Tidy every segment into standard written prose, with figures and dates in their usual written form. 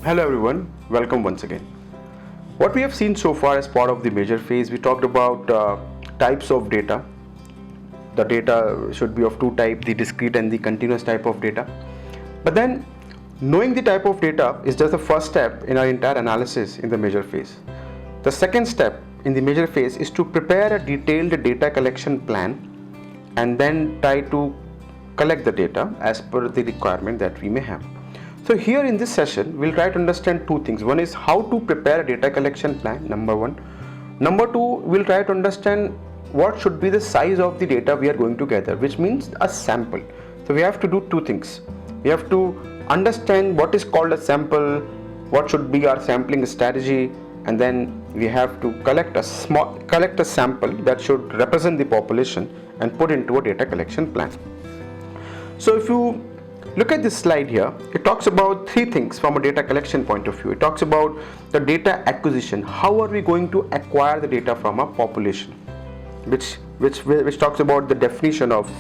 Hello everyone, welcome once again. What we have seen so far as part of the major phase, we talked about types of data. The data should be of two types, the discrete and the continuous type of data. But then knowing the type of data is just the first step in our entire analysis in the major phase. The second step in the major phase is to prepare a detailed data collection plan and then try to collect the data as per the requirement that we may have. So here in this session, we'll try to understand two things. One is how to prepare a data collection plan, number one. Number two, we'll try to understand what should be the size of the data we are going to gather, which means a sample. So we have to do two things. We have to understand what is called a sample, what should be our sampling strategy, and then we have to collect a sample that should represent the population and put into a data collection plan. So if you look at this slide here, it talks about three things from a data collection point of view. It talks about the data acquisition. How are we going to acquire the data from a population? Which talks about the definition of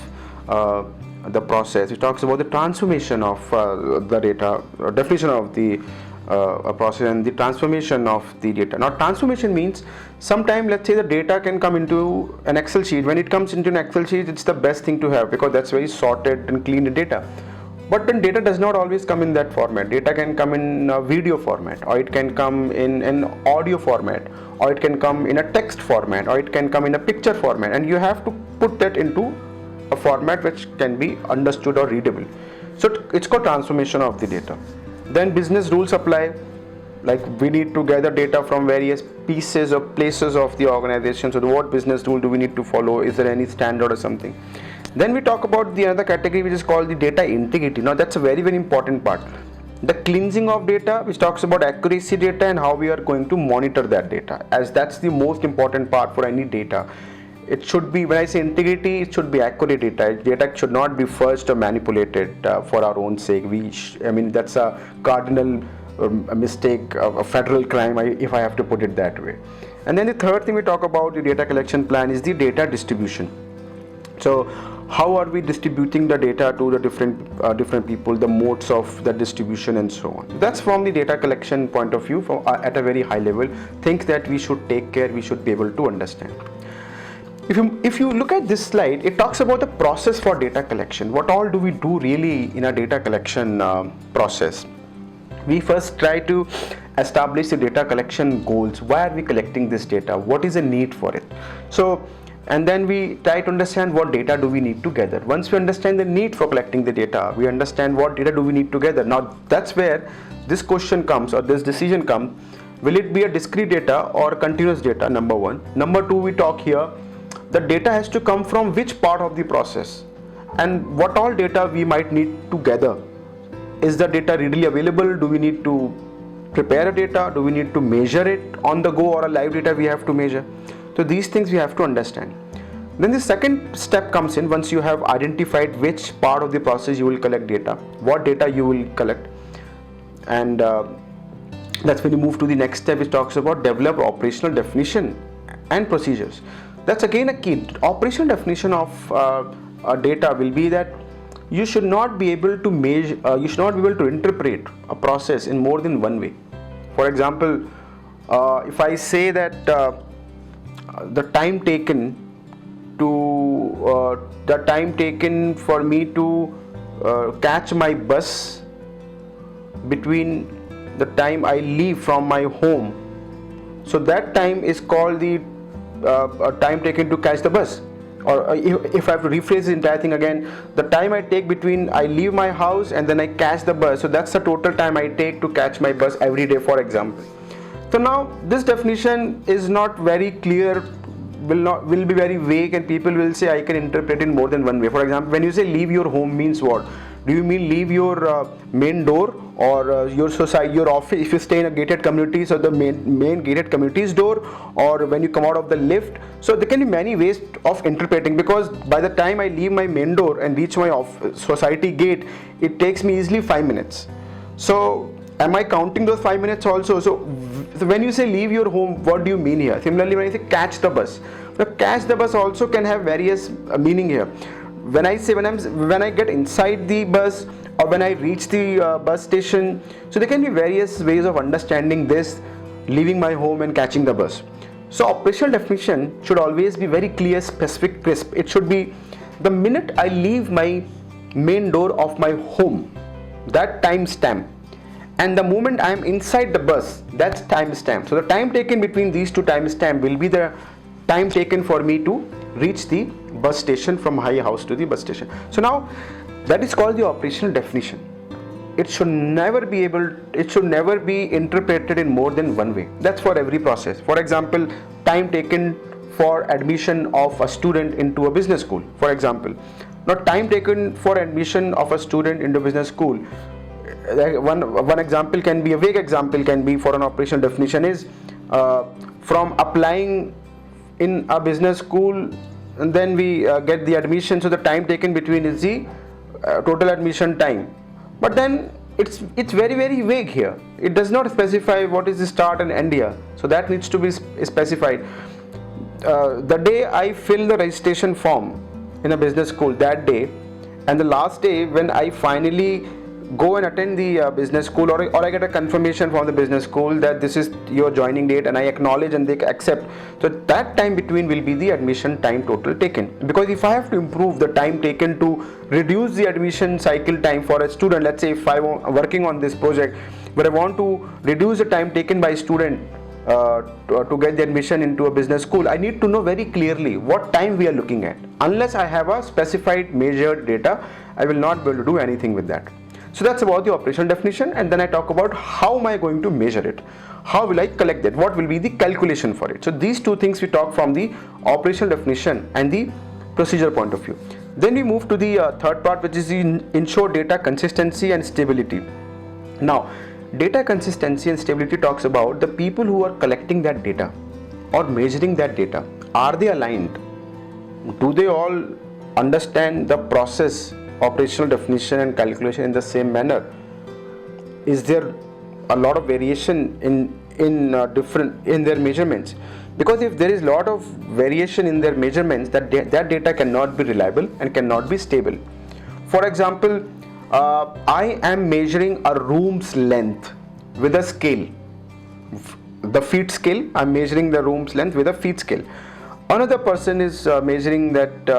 the process. It talks about the transformation of the data, definition of the process and the transformation of the data. Now transformation means sometime, let's say, the data can come into an Excel sheet. When it comes into an Excel sheet, it's the best thing to have because that's very sorted and clean data. But then data does not always come in that format. Data can come in a video format, or it can come in an audio format, or it can come in a text format, or it can come in a picture format, and you have to put that into a format which can be understood or readable. So it's called transformation of the data. Then business rules apply, like we need to gather data from various pieces or places of the organization. So what business rule do we need to follow? Is there any standard or something? Then we talk about the another category which is called the data integrity. Now that's a very important part. The cleansing of data, which talks about accuracy data and how we are going to monitor that data, as that's the most important part for any data. It should be, when I say integrity, it should be accurate data. Data should not be fudged or manipulated for our own sake. That's a cardinal mistake, a federal crime, if I have to put it that way. And then the third thing we talk about the data collection plan is the data distribution. So how are we distributing the data to the different people, the modes of the distribution and so on. That's from the data collection point of view at a very high level, things that we should take care, we should be able to understand. If you look at this slide, it talks about the process for data collection. What all do we do really in a data collection process? We first try to establish the data collection goals. Why are we collecting this data? What is the need for it? And then we try to understand what data do we need to gather. Once we understand the need for collecting the data, we understand what data do we need to gather. Now that's where this question comes, or this decision comes. Will it be a discrete data or continuous data? Number one. Number two, we talk here, the data has to come from which part of the process, and what all data we might need to gather. Is the data readily available? Do we need to prepare a data? Do we need to measure it on the go, or a live data we have to measure? So these things we have to understand. Then the second step comes in. Once you have identified which part of the process you will collect data, what data you will collect, and that's when you move to the next step, which talks about develop operational definition and procedures. That's again a key. Operational definition of data will be that you should not be able to measure, you should not be able to interpret a process in more than one way. For example, if I say that the time taken for me to catch my bus between the time I leave from my home, so that time is called the time taken to catch the bus. Or if I have to rephrase the entire thing again, the time I take between I leave my house and then I catch the bus, so that's the total time I take to catch my bus every day, for example. So now this definition is not very clear, will be very vague, and people will say I can interpret it in more than one way. For example, when you say leave your home means what? Do you mean leave your main door, or your society, your office, if you stay in a gated community, so the main gated community's door, or when you come out of the lift? So there can be many ways of interpreting, because by the time I leave my main door and reach my society gate, it takes me easily 5 minutes. So am I counting those 5 minutes also? So when you say leave your home, what do you mean here? Similarly, when I say catch the bus, now catch the bus also can have various meaning here. When I say when I get inside the bus, or when I reach the bus station. So there can be various ways of understanding this, leaving my home and catching the bus. So operational definition should always be very clear, specific, crisp. It should be the minute I leave my main door of my home, that time stamp, and the moment I am inside the bus, that's time stamp. So the time taken between these two time stamp will be the time taken for me to reach the bus station from my house to the bus station. So now that is called the operational definition. It should never be interpreted in more than one way. That's for every process. For example, time taken for admission of a student into a business school, for example. Now time taken for admission of a student into business school, one example can be, a vague example can be for an operational definition is from applying in a business school, and then we get the admission. So the time taken between is the total admission time. But then it's very vague here. It does not specify what is the start and end here. So that needs to be specified. The day I fill the registration form in a business school, that day, and the last day when I finally go and attend the business school, or I get a confirmation from the business school that this is your joining date, and I acknowledge and they accept. So that time between will be the admission time total taken. Because if I have to improve the time taken to reduce the admission cycle time for a student, let's say if I am working on this project where I want to reduce the time taken by a student to get the admission into a business school, I need to know very clearly what time we are looking at. Unless I have a specified measured data, I will not be able to do anything with that. So that's about the operational definition, and then I talk about how am I going to measure it, how will I collect that, what will be the calculation for it. So these two things we talk from the operational definition and the procedure point of view. Then we move to the third part, which is the ensure data consistency and stability. Now data consistency and stability talks about the people who are collecting that data or measuring that data. Are they aligned? Do they all understand the process, operational definition and calculation in the same manner? Is there a lot of variation in their measurements? Because if there is a lot of variation in their measurements, that data cannot be reliable and cannot be stable. For example, I am measuring a room's length with a scale, the feet scale. I'm measuring the room's length with a feet scale. Another person is measuring that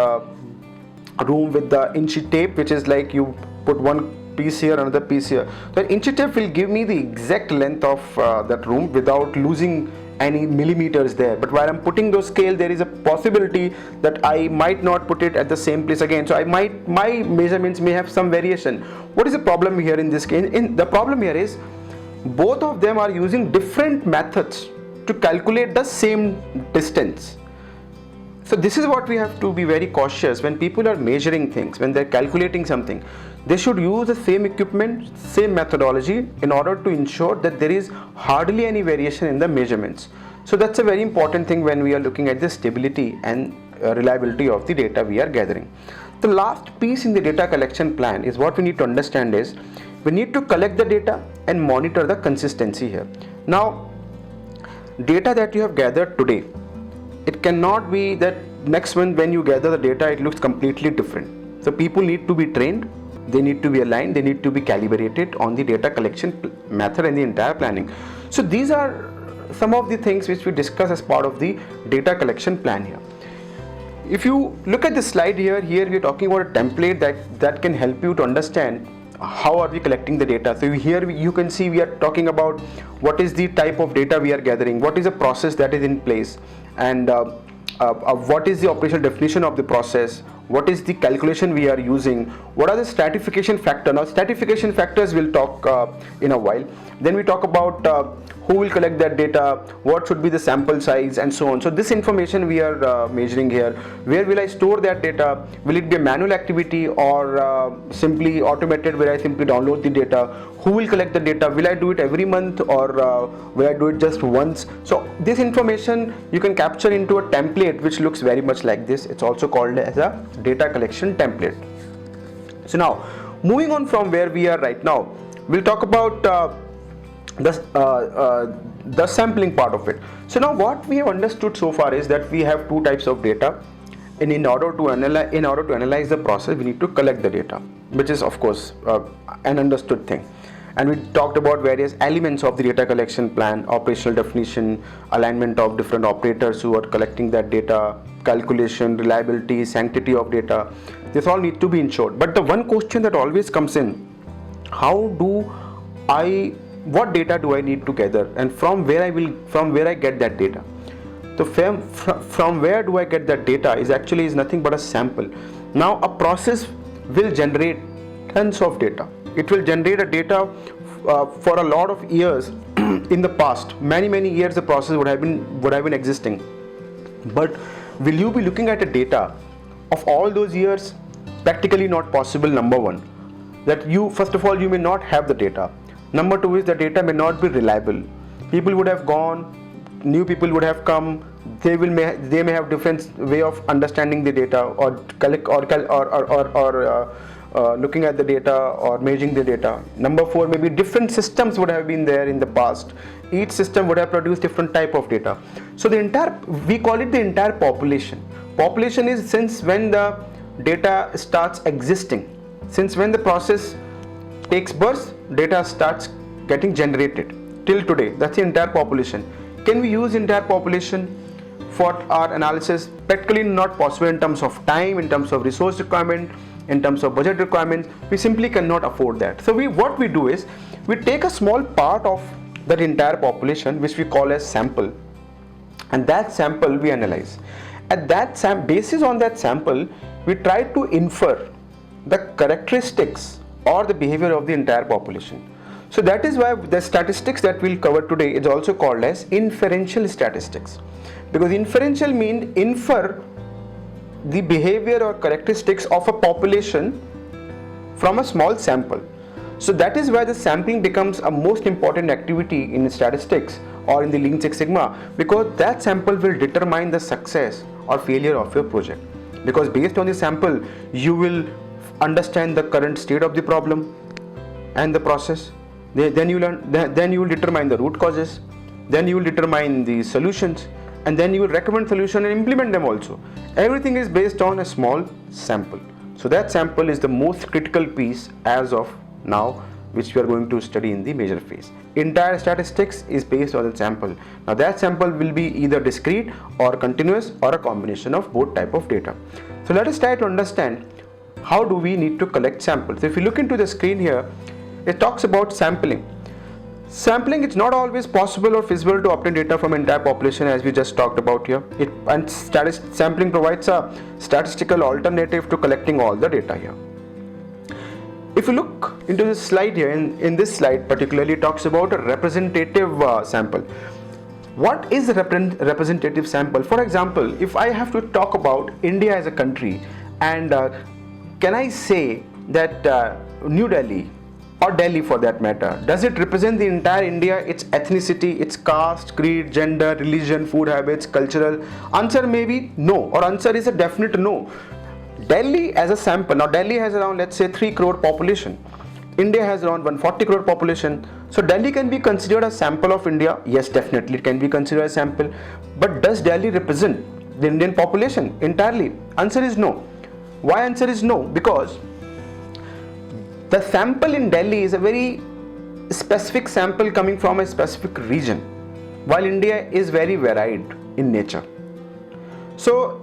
room with the inchy tape, which is like you put one piece here, another piece here. The inchy tape will give me the exact length of that room without losing any millimeters there. But while I'm putting those scale, there is a possibility that I might not put it at the same place again. So my measurements may have some variation. What is the problem here in this case? The problem here is both of them are using different methods to calculate the same distance. So this is what we have to be very cautious when people are measuring things, when they're calculating something. They should use the same equipment, same methodology in order to ensure that there is hardly any variation in the measurements. So that's a very important thing when we are looking at the stability and reliability of the data we are gathering. The last piece in the data collection plan is what we need to understand is we need to collect the data and monitor the consistency here. Now, data that you have gathered today, it cannot be that next month when you gather the data it looks completely different. So people need to be trained, they need to be aligned, they need to be calibrated on the data collection method and the entire planning. So these are some of the things which we discuss as part of the data collection plan here. If you look at the slide here we are talking about a template that can help you to understand how are we collecting the data. So here you can see we are talking about what is the type of data we are gathering, what is the process that is in place, and what is the operational definition of the process, what is the calculation we are using, what are the stratification factors. Now stratification factors we'll talk in a while. Then we talk about who will collect that data, what should be the sample size, and so on. So this information we are measuring here. Where will I store that data? Will it be a manual activity or simply automated where I simply download the data? Who will collect the data? Will I do it every month or will I do it just once? So this information you can capture into a template which looks very much like this. It's also called as a data collection template. So now moving on from where we are right now, we'll talk about the sampling part of it. So now what we have understood so far is that we have two types of data, And in order to analyze the process, we need to collect the data, which is of course an understood thing. And we talked about various elements of the data collection plan: operational definition, alignment of different operators who are collecting that data, calculation, reliability, sanctity of data. This all need to be ensured. But the one question that always comes in: what data do I need to gather, and from where I get that data? So from where do I get that data is nothing but a sample. Now a process will generate tons of data. It will generate a data for a lot of years in the past. Many years the process would have been existing. But will you be looking at a data of all those years? Practically not possible. Number one, that you first of all you may not have the data. Number two is the data may not be reliable. People would have gone, new people would have come. They may have different way of understanding the data, or collect or looking at the data or measuring the data. Number four, maybe different systems would have been there in the past. Each system would have produced different type of data. So we call it the entire population. Population is since when the data starts existing, since when the process takes birth, data starts getting generated till today. That's the entire population. Can we use entire population for our analysis? Practically not possible in terms of time, in terms of resource requirement, in terms of budget requirements. We simply cannot afford that. So what we do is we take a small part of that entire population, which we call as sample, and that sample we analyze. At that basis on that sample, we try to infer the characteristics or the behavior of the entire population. So that is why the statistics that we'll cover today is also called as inferential statistics, because inferential means infer the behavior or characteristics of a population from a small sample. So that is why the sampling becomes a most important activity in statistics or in the Lean Six Sigma, because that sample will determine the success or failure of your project. Because based on the sample, you will understand the current state of the problem and the process. Then you will determine the root causes. Then you will determine the solutions, and then you will recommend solution and implement them also. Everything is based on a small sample. So that sample is the most critical piece as of now, which we are going to study in the major phase. Entire statistics is based on the sample. Now that sample will be either discrete or continuous or a combination of both type of data. So let us try to understand how do we need to collect samples. If you look into the screen here, it talks about sampling. Sampling, it's not always possible or feasible to obtain data from entire population, as we just talked about here. Sampling provides a statistical alternative to collecting all the data here. If you look into this slide here, in this slide particularly talks about a representative sample. What is a representative sample? For example, if I have to talk about India as a country, and can I say that New Delhi, or Delhi for that matter, does it represent the entire India, its ethnicity, its caste, creed, gender, religion, food habits, cultural? Answer may be no, or answer is a definite no. Delhi as a sample, now Delhi has around, let's say, 3 crore population. India has around 140 crore population. So Delhi can be considered a sample of India. Yes, definitely it can be considered a sample. But does Delhi represent the Indian population entirely? Answer is no. Why answer is no? Because the sample in Delhi is a very specific sample coming from a specific region, while India is very varied in nature. So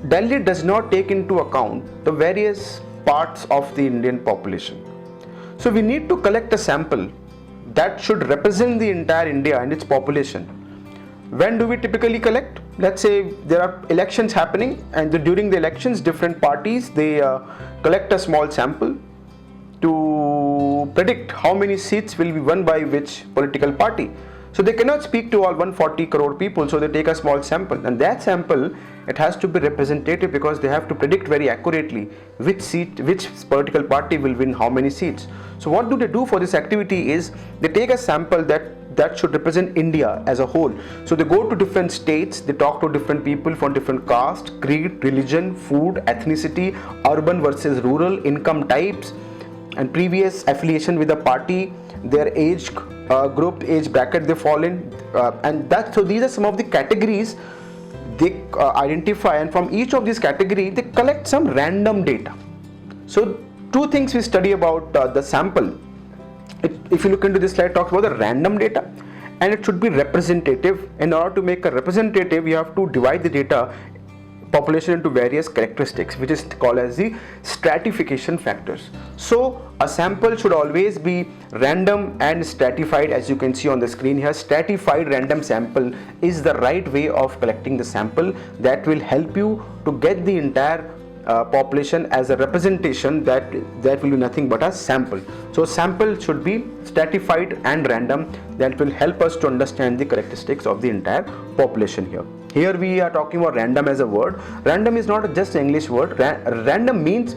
Delhi does not take into account the various parts of the Indian population. So we need to collect a sample that should represent the entire India and its population. When do we typically collect? Let's say there are elections happening, and during the elections different parties, they collect a small sample to predict how many seats will be won by which political party. So they cannot speak to all 140 crore people, so they take a small sample, and that sample, it has to be representative, because they have to predict very accurately which political party will win how many seats. So what do they do for this activity is they take a sample that should represent India as a whole. So they go to different states, they talk to different people from different caste, creed, religion, food, ethnicity, urban versus rural, income types, and previous affiliation with the party, their age group, age bracket they fall in, so these are some of the categories they identify, and from each of these category they collect some random data. So two things we study about the sample. If you look into this slide, it talks about the random data, and it should be representative. In order to make a representative, you have to divide the data population into various characteristics, which is called as the stratification factors. So a sample should always be random and stratified. As you can see on the screen here, stratified random sample is the right way of collecting the sample that will help you to get the entire population as a representation that will be nothing but a sample. So sample should be stratified and random. That will help us to understand the characteristics of the entire population here. Here we are talking about random as a word. Random is not just an English word. Random means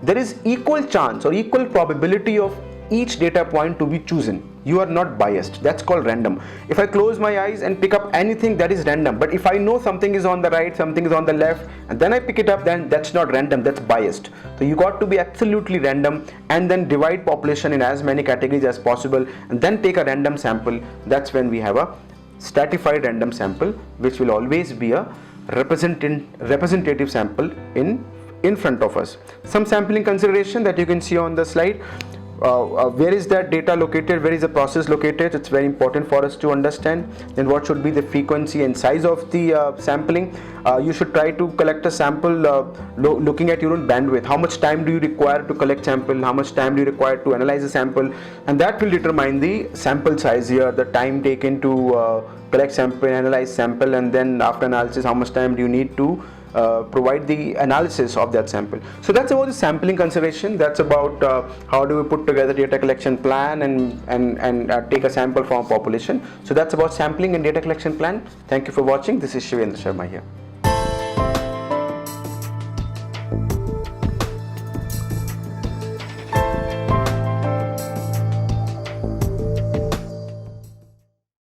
there is equal chance or equal probability of each data point to be chosen. You are not biased. That's called random. If I close my eyes and pick up anything, that is random. But if I know something is on the right, something is on the left, and then I pick it up, then that's not random, that's biased. So you got to be absolutely random, and then divide population in as many categories as possible, and then take a random sample. That's when we have a stratified random sample, which will always be a representative sample in front of us. Some sampling consideration that you can see on the slide. Where is that data located, where is the process located? It's very important for us to understand. Then what should be the frequency and size of the sampling? You should try to collect a sample looking at your own bandwidth. How much time do you require to collect sample? How much time do you require to analyze a sample? And that will determine the sample size here, the time taken to collect sample, analyze sample, and then after analysis, how much time do you need to provide the analysis of that sample. So that's about the sampling consideration. That's about how do we put together data collection plan and take a sample from a population. So that's about sampling and data collection plan. Thank you for watching. This is Shivendra Sharma here.